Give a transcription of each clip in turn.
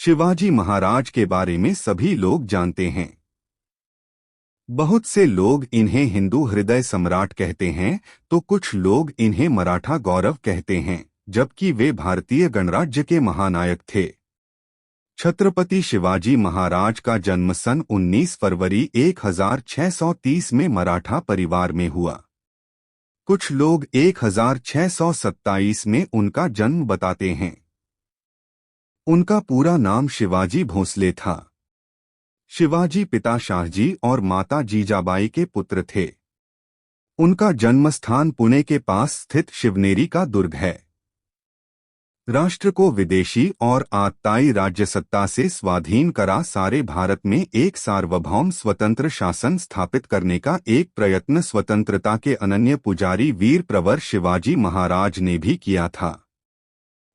शिवाजी महाराज के बारे में सभी लोग जानते हैं। बहुत से लोग इन्हें हिंदू हृदय सम्राट कहते हैं, तो कुछ लोग इन्हें मराठा गौरव कहते हैं, जबकि वे भारतीय गणराज्य के महानायक थे। छत्रपति शिवाजी महाराज का जन्म सन 19 फरवरी 1630 में मराठा परिवार में हुआ। कुछ लोग 1627 में उनका जन्म बताते हैं। उनका पूरा नाम शिवाजी भोसले था। शिवाजी पिता शाहजी और माता जीजाबाई के पुत्र थे। उनका जन्मस्थान पुणे के पास स्थित शिवनेरी का दुर्ग है। राष्ट्र को विदेशी और आतताई राज्यसत्ता से स्वाधीन करा सारे भारत में एक सार्वभौम स्वतंत्र शासन स्थापित करने का एक प्रयत्न स्वतंत्रता के अनन्य पुजारी वीर प्रवर शिवाजी महाराज ने भी किया था।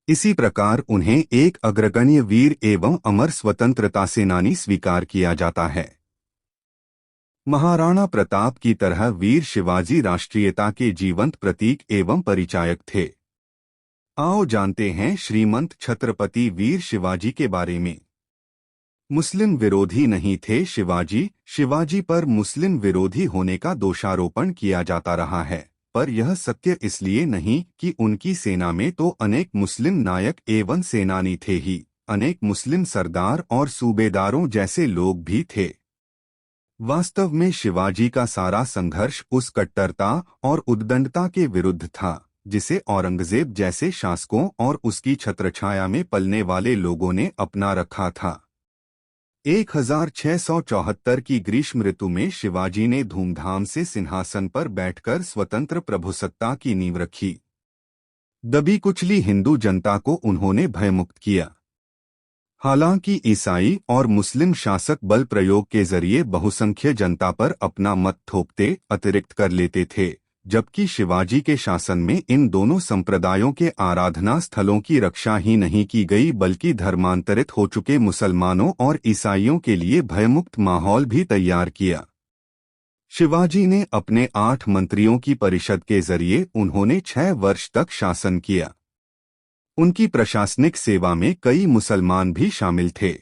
इसी प्रकार उन्हें एक अग्रगण्य वीर एवं अमर स्वतंत्रता सेनानी स्वीकार किया जाता है। महाराणा प्रताप की तरह वीर शिवाजी राष्ट्रीयता के जीवंत प्रतीक एवं परिचायक थे। आओ जानते हैं श्रीमंत छत्रपति वीर शिवाजी के बारे में। मुस्लिम विरोधी नहीं थे शिवाजी पर मुस्लिम विरोधी होने का दोषारोपण किया जाता रहा है, पर यह सत्य इसलिए नहीं कि उनकी सेना में तो अनेक मुस्लिम नायक एवं सेनानी थे ही, अनेक मुस्लिम सरदार और सूबेदारों जैसे लोग भी थे। वास्तव में शिवाजी का सारा संघर्ष उस कट्टरता और उद्दंडता के विरुद्ध था जिसे औरंगजेब जैसे शासकों और उसकी छत्रछाया में पलने वाले लोगों ने अपना रखा था। 1674 की ग्रीष्म ऋतु में शिवाजी ने धूमधाम से सिंहासन पर बैठकर स्वतंत्र प्रभुसत्ता की नींव रखी। दबी कुचली हिंदू जनता को उन्होंने भयमुक्त किया। हालांकि ईसाई और मुस्लिम शासक बल प्रयोग के जरिए बहुसंख्य जनता पर अपना मत थोपते अतिरिक्त कर लेते थे, जबकि शिवाजी के शासन में इन दोनों संप्रदायों के आराधना स्थलों की रक्षा ही नहीं की गई, बल्कि धर्मांतरित हो चुके मुसलमानों और ईसाइयों के लिए भयमुक्त माहौल भी तैयार किया। शिवाजी ने अपने 8 मंत्रियों की परिषद के जरिए उन्होंने 6 वर्ष तक शासन किया। उनकी प्रशासनिक सेवा में कई मुसलमान भी शामिल थे।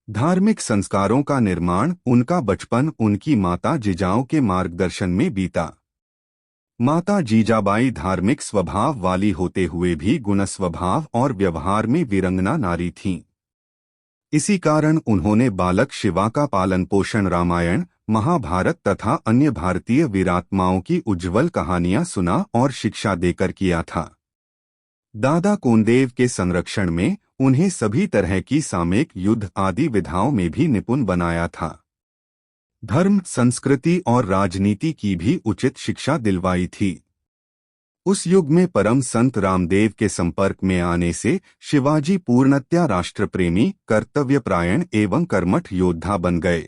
धार्मिक संस्कारों का निर्माण उनका बचपन उनकी माता जिजाऊ के मार्गदर्शन में बीता। माता जीजाबाई धार्मिक स्वभाव वाली होते हुए भी गुणस्वभाव और व्यवहार में वीरंगना नारी थीं। इसी कारण उन्होंने बालक शिवा का पालन पोषण रामायण, महाभारत तथा अन्य भारतीय वीरात्माओं की उज्ज्वल कहानियां सुना और शिक्षा देकर किया था। दादा कोंडेव के संरक्षण में उन्हें सभी तरह की सामयिक युद्ध आदि विधाओं में भी निपुण बनाया था। धर्म, संस्कृति और राजनीति की भी उचित शिक्षा दिलवाई थी। उस युग में परम संत रामदेव के संपर्क में आने से शिवाजी पूर्णतया राष्ट्रप्रेमी, कर्तव्यपरायण एवं कर्मठ योद्धा बन गए।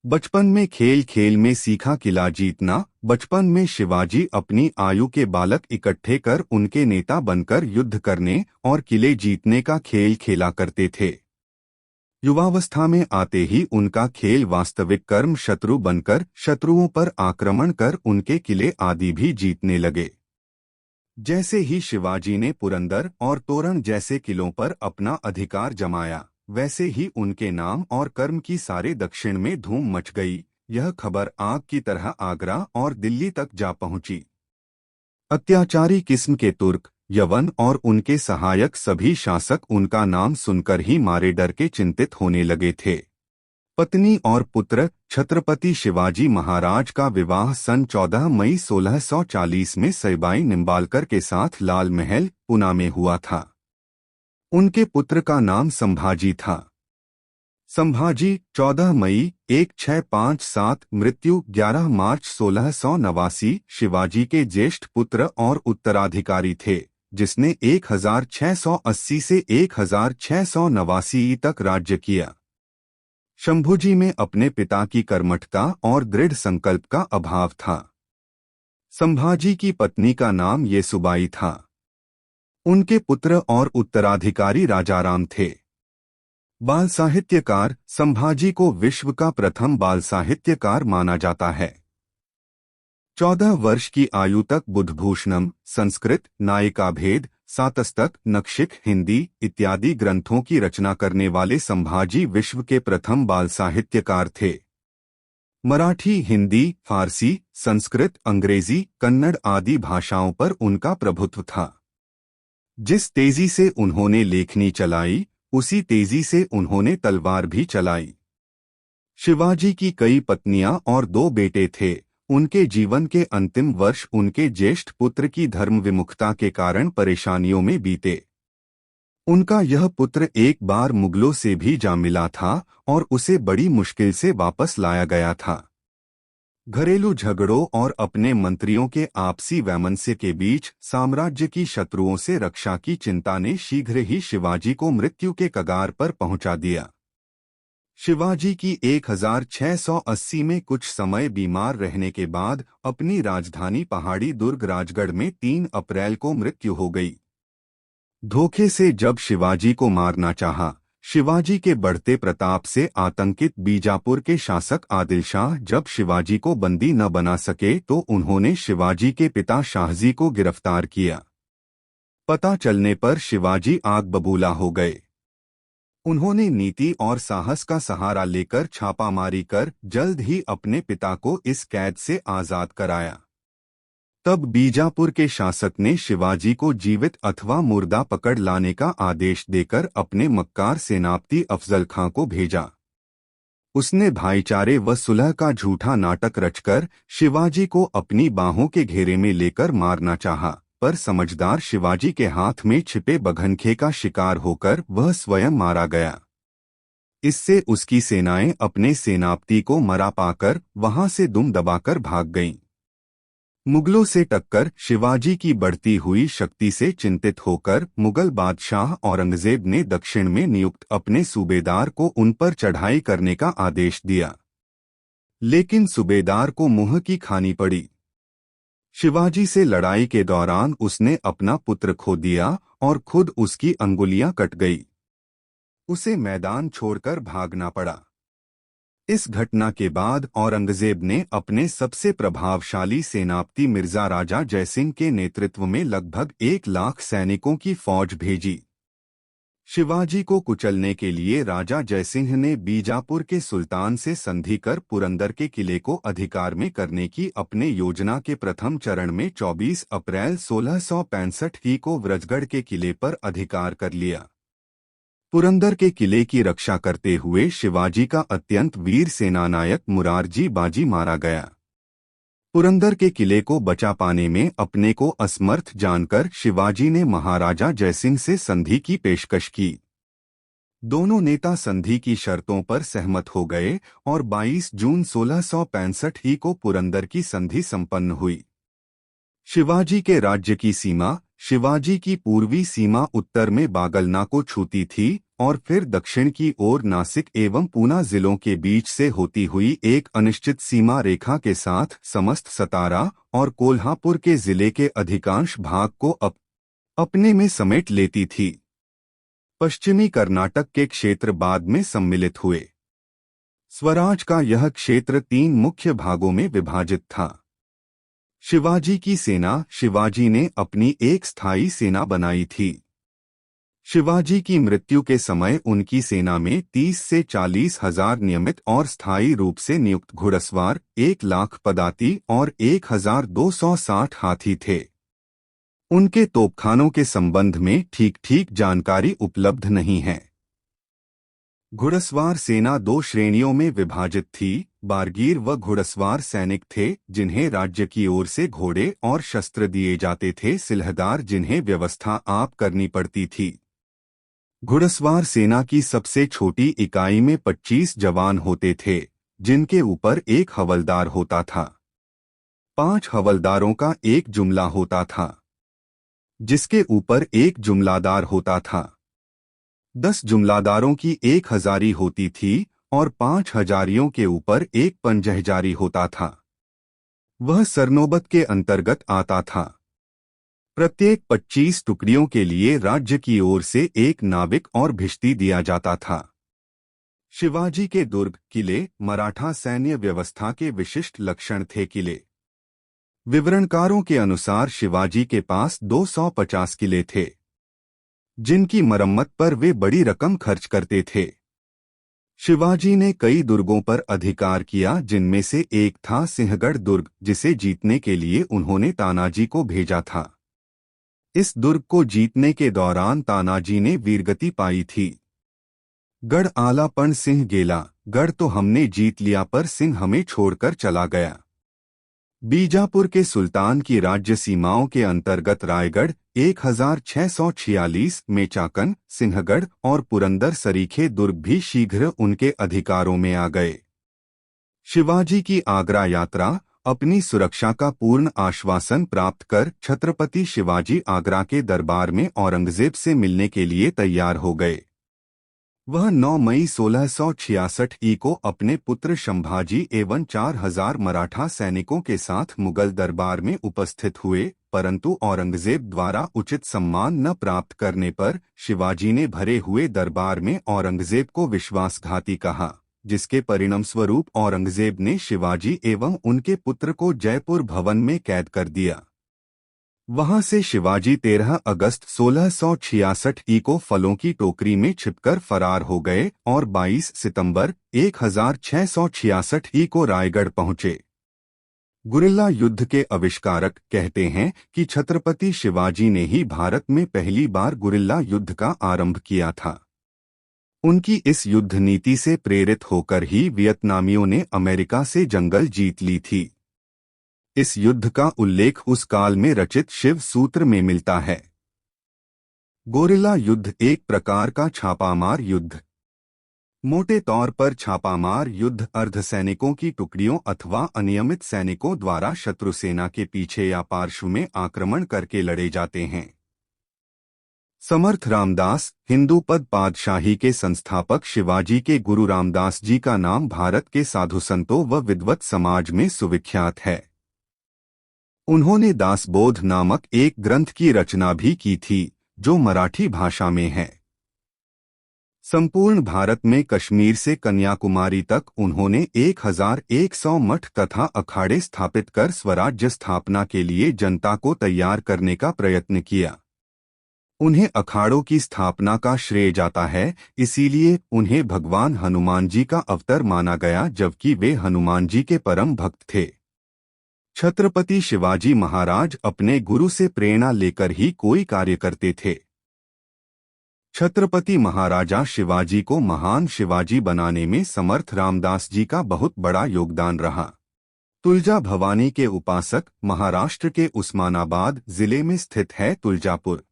बचपन में खेल खेल में सीखा किला जीतना। बचपन में शिवाजी अपनी आयु के बालक इकट्ठे कर उनके नेता बनकर युद्ध करने और किले जीतने का खेल खेला करते थे। युवावस्था में आते ही उनका खेल वास्तविक कर्म शत्रु बनकर शत्रुओं पर आक्रमण कर उनके किले आदि भी जीतने लगे। जैसे ही शिवाजी ने पुरंदर और तोरण जैसे किलों पर अपना अधिकार जमाया, वैसे ही उनके नाम और कर्म की सारे दक्षिण में धूम मच गई। यह खबर आग की तरह आगरा और दिल्ली तक जा पहुंची। अत्याचारी किस्म के तुर्क, यवन और उनके सहायक सभी शासक उनका नाम सुनकर ही मारे डर के चिंतित होने लगे थे। पत्नी और पुत्र छत्रपति शिवाजी महाराज का विवाह सन 14 मई 1640 में सईबाई निम्बालकर के साथ लाल महल, पुणे में हुआ था। उनके पुत्र का नाम संभाजी था। संभाजी 14 मई 1657, मृत्यु 11 मार्च 1689 शिवाजी के ज्येष्ठ पुत्र और उत्तराधिकारी थे, जिसने 1680 से 1689 तक राज्य किया। शंभूजी में अपने पिता की कर्मठता और दृढ़ संकल्प का अभाव था। संभाजी की पत्नी का नाम येसुबाई था। उनके पुत्र और उत्तराधिकारी राजाराम थे। बाल साहित्यकार संभाजी को विश्व का प्रथम बाल साहित्यकार माना जाता है। 14 वर्ष की आयु तक बुधभूषणम, संस्कृत, नायिका भेद, सातस्तक, नखशिख, हिंदी इत्यादि ग्रंथों की रचना करने वाले संभाजी विश्व के प्रथम बाल साहित्यकार थे। मराठी, हिंदी, फारसी, संस्कृत, अंग्रेजी, कन्नड़ आदि भाषाओं पर उनका प्रभुत्व था। जिस तेजी से उन्होंने लेखनी चलाई, उसी तेजी से उन्होंने तलवार भी चलाई। शिवाजी की कई पत्नियां और 2 बेटे थे। उनके जीवन के अंतिम वर्ष उनके ज्येष्ठ पुत्र की धर्म विमुखता के कारण परेशानियों में बीते। उनका यह पुत्र एक बार मुगलों से भी जा मिला था और उसे बड़ी मुश्किल से वापस लाया गया था। घरेलू झगड़ों और अपने मंत्रियों के आपसी वैमनस्य के बीच साम्राज्य की शत्रुओं से रक्षा की चिंता ने शीघ्र ही शिवाजी को मृत्यु के कगार पर पहुंचा दिया। शिवाजी की 1680 में कुछ समय बीमार रहने के बाद अपनी राजधानी पहाड़ी दुर्ग राजगढ़ में 3 अप्रैल को मृत्यु हो गई। धोखे से जब शिवाजी को मारना चाहा, शिवाजी के बढ़ते प्रताप से आतंकित बीजापुर के शासक आदिल शाह जब शिवाजी को बंदी न बना सके तो उन्होंने शिवाजी के पिता शाहजी को गिरफ्तार किया। पता चलने पर शिवाजी आग बबूला हो गए। उन्होंने नीति और साहस का सहारा लेकर छापामारी कर जल्द ही अपने पिता को इस कैद से आजाद कराया। तब बीजापुर के शासक ने शिवाजी को जीवित अथवा मुर्दा पकड़ लाने का आदेश देकर अपने मक्कार सेनापति अफजल खां को भेजा। उसने भाईचारे व सुलह का झूठा नाटक रचकर शिवाजी को अपनी बाहों के घेरे में लेकर मारना चाहा, पर समझदार शिवाजी के हाथ में छिपे बघनखे का शिकार होकर वह स्वयं मारा गया। इससे उसकी सेनाएं अपने सेनापति को मरा पाकर वहां से दुम दबाकर भाग गईं। मुगलों से टक्कर शिवाजी की बढ़ती हुई शक्ति से चिंतित होकर मुगल बादशाह औरंगजेब ने दक्षिण में नियुक्त अपने सूबेदार को उन पर चढ़ाई करने का आदेश दिया, लेकिन सूबेदार को मुंह की खानी पड़ी। शिवाजी से लड़ाई के दौरान उसने अपना पुत्र खो दिया और खुद उसकी अंगुलियां कट गई। उसे मैदान छोड़कर भागना पड़ा। इस घटना के बाद औरंगजेब ने अपने सबसे प्रभावशाली सेनापति मिर्जा राजा जयसिंह के नेतृत्व में लगभग 1 लाख सैनिकों की फौज भेजी। शिवाजी को कुचलने के लिए राजा जयसिंह ने बीजापुर के सुल्तान से संधि कर पुरंदर के किले को अधिकार में करने की अपने योजना के प्रथम चरण में 24 अप्रैल 1665 को व्रजगढ़ के किले पर अधिकार कर लिया। पुरंदर के किले की रक्षा करते हुए शिवाजी का अत्यंत वीर सेनानायक मुरारजी बाजी मारा गया। पुरंदर के किले को बचा पाने में अपने को असमर्थ जानकर शिवाजी ने महाराजा जयसिंह से संधि की पेशकश की। दोनों नेता संधि की शर्तों पर सहमत हो गए और 22 जून 1665 को पुरंदर की संधि संपन्न हुई। शिवाजी के राज्य की सीमा, शिवाजी की पूर्वी सीमा उत्तर में बागलना को छूती थी और फिर दक्षिण की ओर नासिक एवं पूना जिलों के बीच से होती हुई एक अनिश्चित सीमा रेखा के साथ समस्त सतारा और कोल्हापुर के जिले के अधिकांश भाग को अपने में समेट लेती थी। पश्चिमी कर्नाटक के क्षेत्र बाद में सम्मिलित हुए। स्वराज का यह क्षेत्र 3 मुख्य भागों में विभाजित था। शिवाजी की सेना, शिवाजी ने अपनी एक स्थायी सेना बनाई थी। शिवाजी की मृत्यु के समय उनकी सेना में 30 से 40 हजार नियमित और स्थायी रूप से नियुक्त घुड़सवार, 1 लाख पदाती और 1260 हाथी थे। उनके तोपखानों के संबंध में ठीक जानकारी उपलब्ध नहीं है। घुड़सवार सेना 2 श्रेणियों में विभाजित थी। बारगीर व घुड़सवार सैनिक थे जिन्हें राज्य की ओर से घोड़े और शस्त्र दिए जाते थे, सिलहदार जिन्हें व्यवस्था आप करनी पड़ती थी। घुड़सवार सेना की सबसे छोटी इकाई में 25 जवान होते थे, जिनके ऊपर 1 हवलदार होता था। 5 हवलदारों का एक जुमला होता था, जिसके ऊपर 1 जुमलादार होता था। 10 जुमलादारों की 1 हजारी होती थी और 5 हजारियों के ऊपर 1 पंजहजारी होता था। वह सरनोबत के अंतर्गत आता था। प्रत्येक 25 टुकड़ियों के लिए राज्य की ओर से 1 नाविक और भिश्ती दिया जाता था। शिवाजी के दुर्ग, किले, मराठा सैन्य व्यवस्था के विशिष्ट लक्षण थे। किले, विवरणकारों के अनुसार शिवाजी के पास 250 किले थे। जिनकी मरम्मत पर वे बड़ी रकम खर्च करते थे। शिवाजी ने कई दुर्गों पर अधिकार किया, जिनमें से एक था सिंहगढ़ दुर्ग, जिसे जीतने के लिए उन्होंने तानाजी को भेजा था। इस दुर्ग को जीतने के दौरान तानाजी ने वीरगति पाई थी। गढ़ आला पण सिंह गेला, गढ़ तो हमने जीत लिया पर सिंह हमें छोड़कर चला गया। बीजापुर के सुल्तान की राज्य सीमाओं के अंतर्गत रायगढ़ 1646 में चाकन, सिंहगढ़ और पुरंदर सरीखे दुर्ग भी शीघ्र उनके अधिकारों में आ गए। शिवाजी की आगरा यात्रा। अपनी सुरक्षा का पूर्ण आश्वासन प्राप्त कर छत्रपति शिवाजी आगरा के दरबार में औरंगजेब से मिलने के लिए तैयार हो गए। वह 9 मई 1666 ई को अपने पुत्र संभाजी एवं 4000 मराठा सैनिकों के साथ मुगल दरबार में उपस्थित हुए, परंतु औरंगजेब द्वारा उचित सम्मान न प्राप्त करने पर शिवाजी ने भरे हुए दरबार में औरंगजेब को विश्वासघाती कहा, जिसके परिणामस्वरूप औरंगजेब ने शिवाजी एवं उनके पुत्र को जयपुर भवन में कैद कर दिया। वहां से शिवाजी 13 अगस्त 1666 ई को फलों की टोकरी में छिपकर फरार हो गए और 22 सितंबर 1666 ई को रायगढ़ पहुंचे। गुरिल्ला युद्ध के आविष्कारक कहते हैं कि छत्रपति शिवाजी ने ही भारत में पहली बार गुरिल्ला युद्ध का आरंभ किया था। उनकी इस युद्ध नीति से प्रेरित होकर ही वियतनामियों ने अमेरिका से जंगल जीत ली थी। इस युद्ध का उल्लेख उस काल में रचित शिव सूत्र में मिलता है। गोरिल्ला युद्ध एक प्रकार का छापामार युद्ध। मोटे तौर पर छापामार युद्ध अर्धसैनिकों की टुकड़ियों अथवा अनियमित सैनिकों द्वारा शत्रु सेना के पीछे या पार्श्व में आक्रमण करके लड़े जाते हैं। समर्थ रामदास, हिंदू पद पातशाही के संस्थापक शिवाजी के गुरु रामदास जी का नाम भारत के साधु संतों व विद्वत समाज में सुविख्यात है। उन्होंने दासबोध नामक एक ग्रंथ की रचना भी की थी, जो मराठी भाषा में है। संपूर्ण भारत में कश्मीर से कन्याकुमारी तक उन्होंने 1100 मठ तथा अखाड़े स्थापित कर स्वराज्य स्थापना के लिए जनता को तैयार करने का प्रयत्न किया। उन्हें अखाड़ों की स्थापना का श्रेय जाता है, इसीलिए उन्हें भगवान हनुमान जी का अवतार माना गया, जबकि वे हनुमान जी के परम भक्त थे। छत्रपति शिवाजी महाराज अपने गुरु से प्रेरणा लेकर ही कोई कार्य करते थे। छत्रपति महाराजा शिवाजी को महान शिवाजी बनाने में समर्थ रामदास जी का बहुत बड़ा योगदान रहा। तुलजा भवानी के उपासक महाराष्ट्र के उस्मानाबाद जिले में स्थित है तुलजापुर,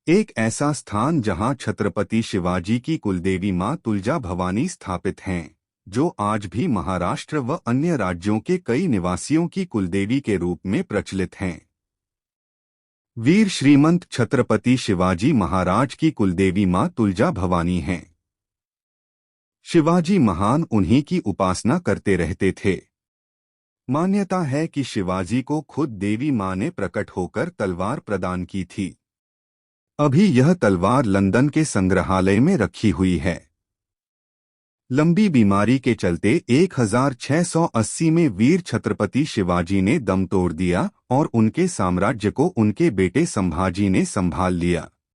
एक ऐसा स्थान जहां छत्रपति शिवाजी की कुलदेवी मां तुलजा भवानी स्थापित हैं, जो आज भी महाराष्ट्र व अन्य राज्यों के कई निवासियों की कुलदेवी के रूप में प्रचलित हैं। वीर श्रीमंत छत्रपति शिवाजी महाराज की कुलदेवी मां तुलजा भवानी हैं। शिवाजी महान उन्हीं की उपासना करते रहते थे। मान्यता है कि शिवाजी को खुद देवी मां ने प्रकट होकर तलवार प्रदान की थी। अभी यह तलवार लंदन के संग्रहालय में रखी हुई है। लंबी बीमारी के चलते 1680 में वीर छत्रपति शिवाजी ने दम तोड़ दिया और उनके साम्राज्य को उनके बेटे संभाजी ने संभाल लिया।